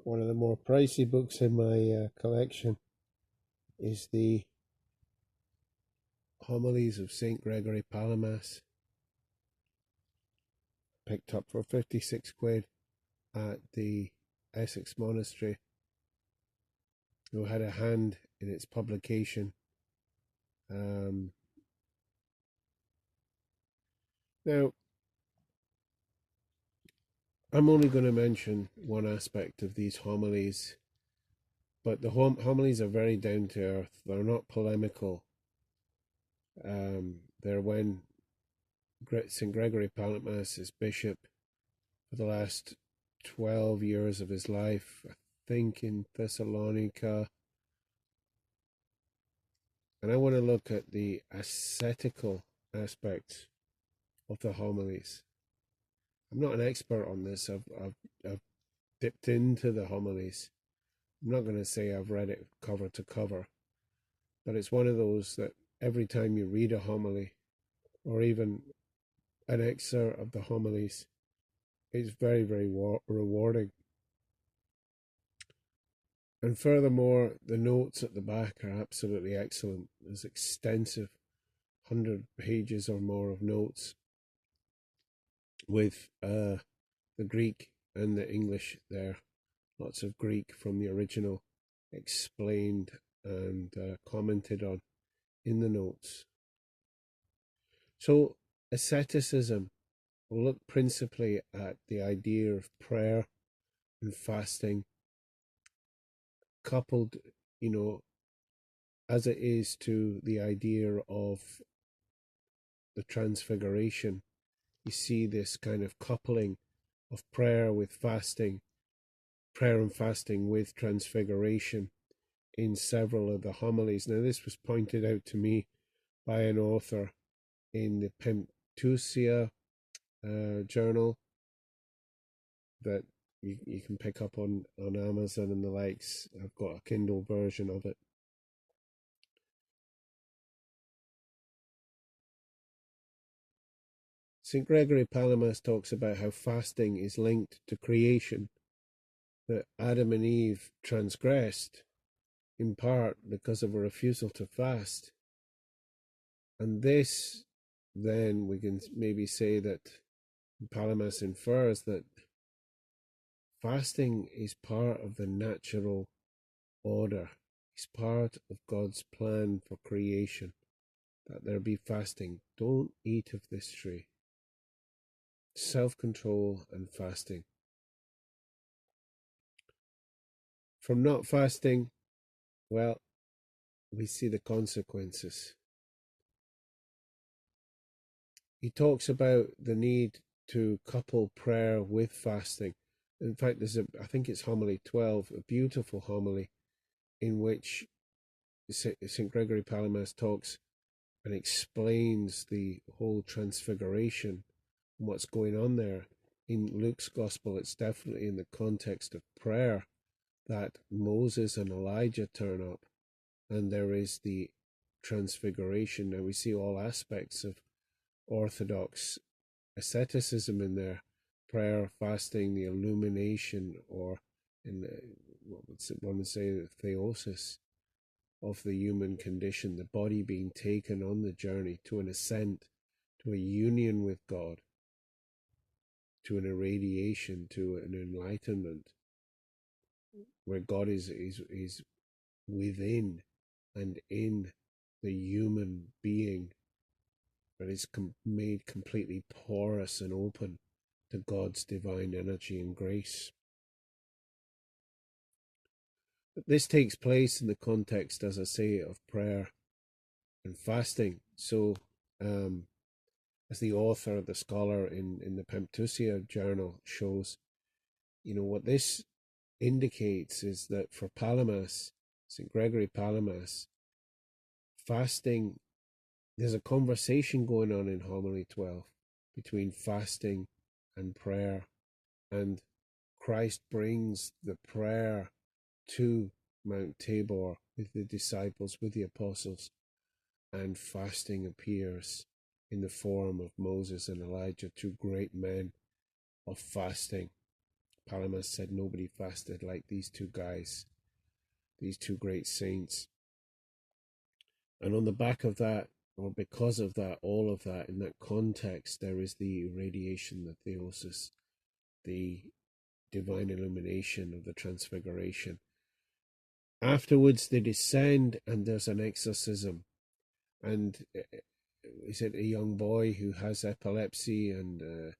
One of the more pricey books in my collection is the Homilies of St Gregory Palamas, picked up for 56 quid at the Essex Monastery, who had a hand in its publication. Now, I'm only going to mention one aspect of these homilies, but the homilies are very down to earth. They're not polemical. They're when St Gregory Palamas is bishop for the last 12 years of his life, I think in Thessalonica. And I want to look at the ascetical aspects of the homilies. I'm not an expert on this. I've dipped into the homilies. I'm not going to say I've read it cover to cover, but it's one of those that every time you read a homily, or even an excerpt of the homilies, it's very, very rewarding. And furthermore, the notes at the back are absolutely excellent. There's extensive 100 pages or more of notes with the Greek and the English there. Lots of Greek from the original explained and commented on in the notes. So asceticism will look principally at the idea of prayer and fasting, coupled, as it is to the idea of the transfiguration. You see this kind of coupling of prayer with fasting, prayer and fasting with transfiguration in several of the homilies. Now, this was pointed out to me by an author in the Pentusia journal that you can pick up on Amazon and the likes. I've got a Kindle version of it. St Gregory Palamas talks about how fasting is linked to creation, that Adam and Eve transgressed in part because of a refusal to fast. And this, then, we can maybe say that Palamas infers that fasting is part of the natural order. It's part of God's plan for creation, that there be fasting. Don't eat of this tree. Self-control and fasting. From not fasting, well, we see the consequences. He talks about the need to couple prayer with fasting. In fact, I think it's homily 12, a beautiful homily in which St. Gregory Palamas talks and explains the whole transfiguration and what's going on there. In Luke's gospel, it's definitely in the context of prayer that Moses and Elijah turn up, and there is the transfiguration. Now we see all aspects of Orthodox asceticism in there: prayer, fasting, the illumination, or in what would one would say, the theosis of the human condition, the body being taken on the journey to an ascent, to a union with God, to an irradiation, to an enlightenment, where God is within and in the human being, but is made completely porous and open to God's divine energy and grace. But this takes place in the context, as I say, of prayer and fasting. So, as the author, the scholar in the Pentusia journal shows, what this indicates is that for Palamas, St. Gregory Palamas, fasting, there's a conversation going on in Homily 12 between fasting and prayer, and Christ brings the prayer to Mount Tabor with the disciples, with the apostles, and fasting appears in the form of Moses and Elijah, two great men of fasting. Palamas said nobody fasted like these two guys, these two great saints. And on the back of that, or because of that, all of that, in that context, there is the irradiation, the theosis, the divine illumination of the transfiguration. Afterwards, they descend, and there's an exorcism. And is it a young boy who has epilepsy and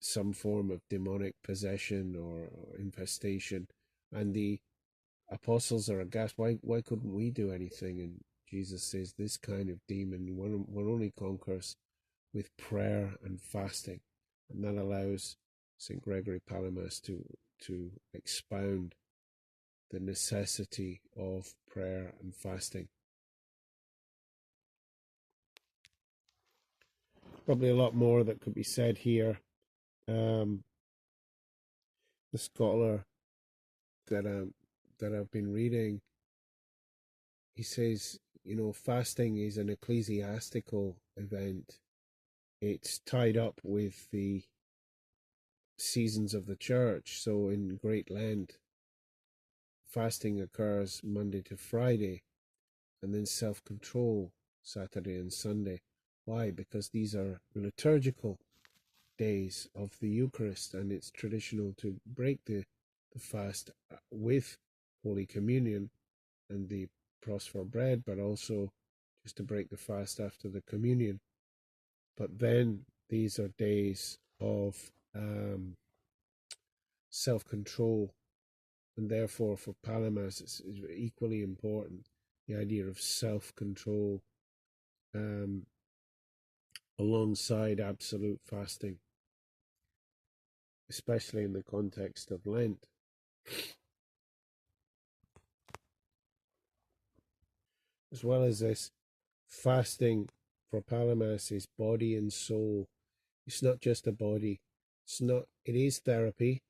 some form of demonic possession or infestation? And the apostles are aghast. Why couldn't we do anything? And Jesus says this kind of demon one only conquers with prayer and fasting. And that allows St Gregory Palamas to expound the necessity of prayer and fasting. Probably a lot more that could be said here. The scholar that I've been reading, he says, fasting is an ecclesiastical event. It's tied up with the seasons of the church. So in Great Lent, fasting occurs Monday to Friday, and then self-control Saturday and Sunday. Why? Because these are liturgical days of the Eucharist, and it's traditional to break the fast with Holy Communion and the prosper bread, but also just to break the fast after the communion. But then these are days of self-control, and therefore for Palamas it's equally important, the idea of self-control alongside absolute fasting, especially in the context of Lent. As well as this, fasting for Palamas is body and soul. It's not just a body. It is therapy.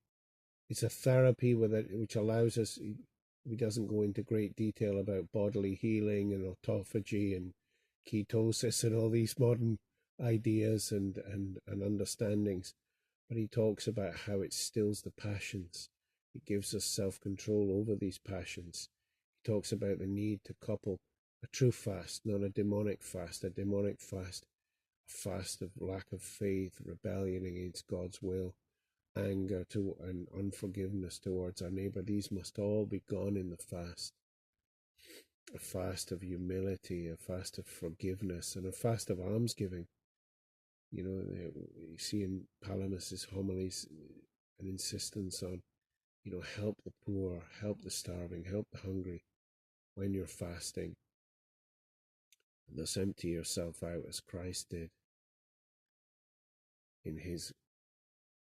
It's a therapy which allows us, he doesn't go into great detail about bodily healing and autophagy and ketosis and all these modern ideas and understandings. But he talks about how it stills the passions. It gives us self-control over these passions. He talks about the need to couple a true fast, not a demonic fast. A demonic fast, a fast of lack of faith, rebellion against God's will, anger and unforgiveness towards our neighbor. These must all be gone in the fast. A fast of humility, a fast of forgiveness, and a fast of almsgiving. You see in Palamas's homilies an insistence on, help the poor, help the starving, help the hungry when you're fasting. And thus empty yourself out as Christ did in his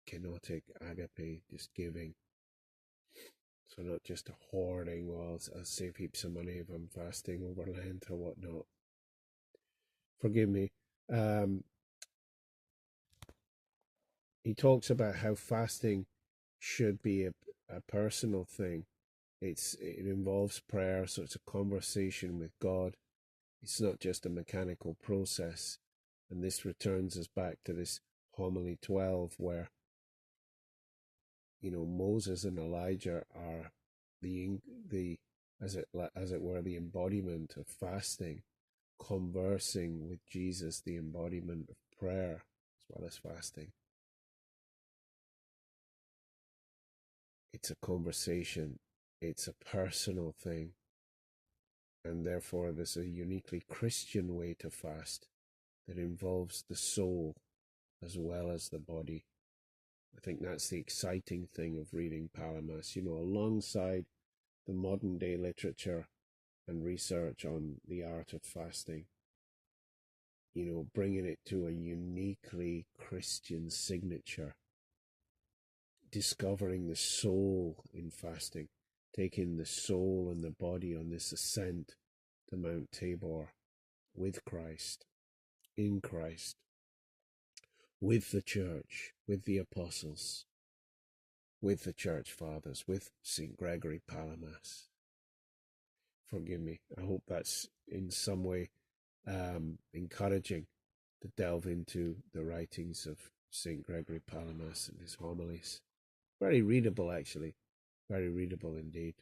kenotic agape, just giving. So not just a hoarding, well, I'll save heaps of money if I'm fasting over Lent or whatnot. Forgive me. He talks about how fasting should be a personal thing. It involves prayer, so it's a conversation with God. It's not just a mechanical process. And this returns us back to this homily 12, where Moses and Elijah are the as it were the embodiment of fasting, conversing with Jesus, the embodiment of prayer as well as fasting. It's a conversation, it's a personal thing, and therefore there's a uniquely Christian way to fast that involves the soul as well as the body. I think that's the exciting thing of reading Palamas, alongside the modern day literature and research on the art of fasting, bringing it to a uniquely Christian signature, discovering the soul in fasting, taking the soul and the body on this ascent to Mount Tabor with Christ, in Christ, with the church, with the apostles, with the church fathers, with St Gregory Palamas. Forgive me. I hope that's in some way encouraging to delve into the writings of St Gregory Palamas and his homilies. Very readable, actually. Very readable indeed.